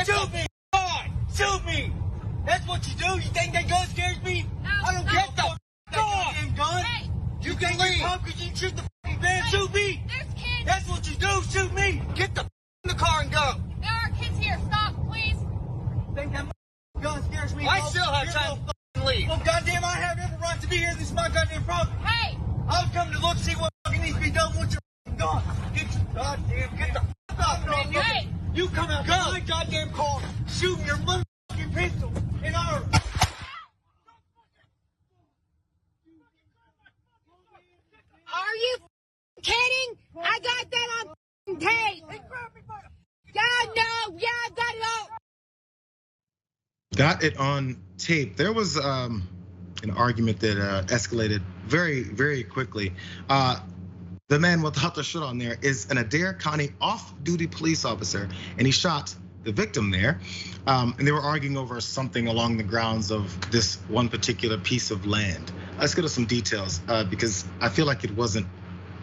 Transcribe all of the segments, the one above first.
Shoot me! God! Shoot me! That's what you do? You think that gun scares me? No, I don't get the goddamn gun! Hey, You think you're pump because you shoot the fucking van? Hey, Shoot me! there's kids. That's what you do! Shoot me! Get the in the car and go! There are kids here. Stop, please. Think that gun scares me? I still have time to fucking leave. Well, goddamn, I have every right to be here. This is my goddamn problem. Hey, I was coming to look, see what fucking needs to be done with your fucking gun. Get your goddamn, get the fuck off me. hey. You come out to my goddamn car, shooting your motherfucking pistol in our... Are you kidding? I got that on tape. Yeah, no. Yeah, I got it all. Got it on tape. There was an argument that escalated very, very quickly. The man without the shirt on there is an Adair County off-duty police officer, and he shot the victim there. And they were arguing over something along the grounds of this one particular piece of land. Let's go to some details because I feel like it wasn't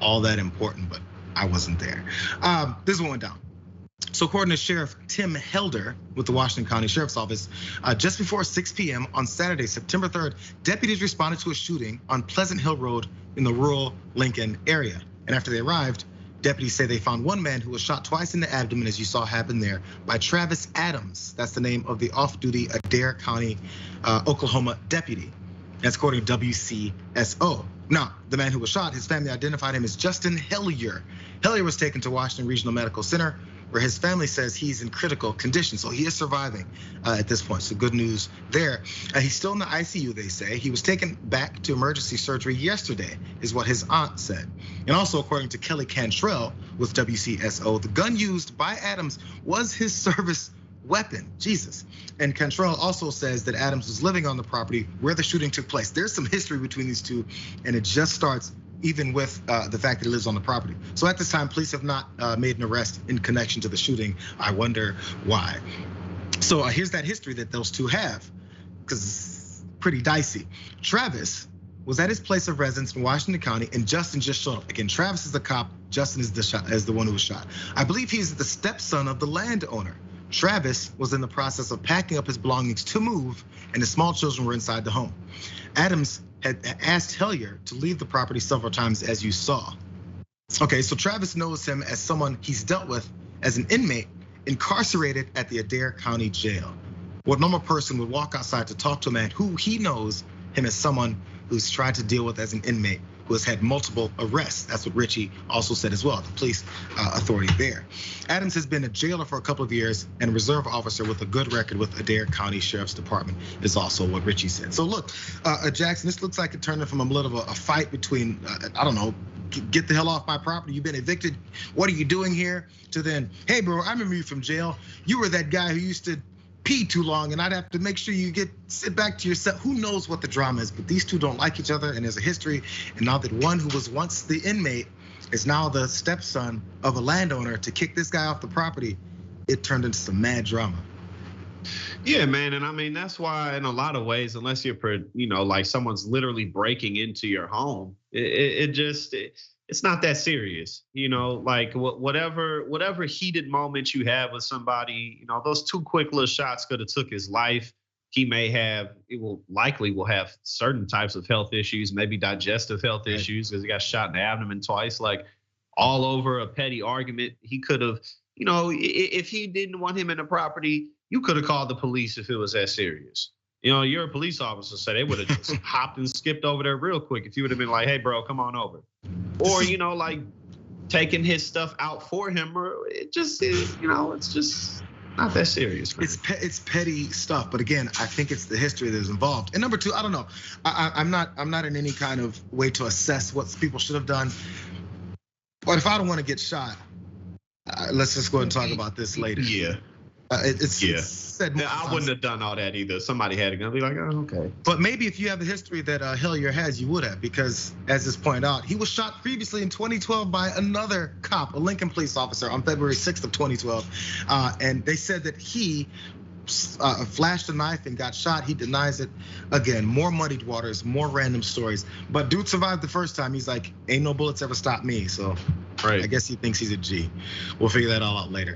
all that important, but I wasn't there. This is what went down. So according to Sheriff Tim Helder with the Washington County Sheriff's Office, just before 6 p.m. on Saturday, September 3rd, deputies responded to a shooting on Pleasant Hill Road in the rural Lincoln area. And after they arrived, deputies say they found one man who was shot twice in the abdomen, as you saw happen there, by Travis Adams. That's the name of the off-duty Adair County, Oklahoma deputy. That's according to WCSO. Now, the man who was shot, his family identified him as Justin Hellier. Hellier was taken to Washington Regional Medical Center, where his family says he's in critical condition. So he is surviving at this point. So good news there. He's still in the ICU, they say. He was taken back to emergency surgery yesterday, is what his aunt said. And also, according to Kelly Cantrell with WCSO, the gun used by Adams was his service weapon. Jesus. And Cantrell also says that Adams was living on the property where the shooting took place. There's some history between these two, and it just starts even with the fact that he lives on the property. So at this time, police have not made an arrest in connection to the shooting. I wonder why. So here's that history that those two have, because it's pretty dicey. Travis was at his place of residence in Washington County, and Justin just showed up. Again, Travis is the cop, Justin is the one who was shot. I believe he's the stepson of the landowner. Travis was in the process of packing up his belongings to move, and the small children were inside the home. Adams had asked Hellier to leave the property several times, as you saw. Okay, so Travis knows him as someone he's dealt with as an inmate incarcerated at the Adair County Jail. What normal person would walk outside to talk to a man who he knows him as someone who's tried to deal with as an inmate who has had multiple arrests. That's what Richie also said as well, the police authority there. Adams has been a jailer for a couple of years and a reserve officer with a good record with Adair County Sheriff's Department is also what Richie said. So look, Jackson, this looks like it turned from a little of a fight between, I don't know, get the hell off my property, you've been evicted, what are you doing here? To then, hey bro, I remember you from jail. You were that guy who used to pee too long and I'd have to make sure you sit back to yourself. Who knows what the drama is, but these two don't like each other and there's a history. And now that one who was once the inmate is now the stepson of a landowner to kick this guy off the property, it turned into some mad drama. Yeah, man, and I mean, that's why in a lot of ways, unless you're, like someone's literally breaking into your home, it's not that serious, like whatever heated moments you have with somebody, those two quick little shots could have took his life. He likely will have certain types of health issues, maybe digestive health issues, because he got shot in the abdomen twice, like all over a petty argument. He could have, if he didn't want him in the property, you could have called the police if it was that serious. You're a police officer, so they would have just hopped and skipped over there real quick if you would have been like, hey, bro, come on over. Or, like taking his stuff out for him, or it just is, it's just not that serious. Man. It's petty stuff, but again, I think it's the history that is involved. And number two, I don't know. I'm not in any kind of way to assess what people should have done. But if I don't want to get shot, let's just go ahead and talk about this later. Yeah. It's said. I wouldn't have done all that either. Somebody had it gonna be like, oh, okay. But maybe if you have the history that Hellier has, you would have, because as is pointed out, he was shot previously in 2012 by another cop, a Lincoln police officer, on February 6th of 2012, and they said that he flashed a knife and got shot. He denies it. Again, more muddied waters, more random stories. But dude survived the first time. He's like, ain't no bullets ever stopped me. So right. I guess he thinks he's a G. We'll figure that all out later.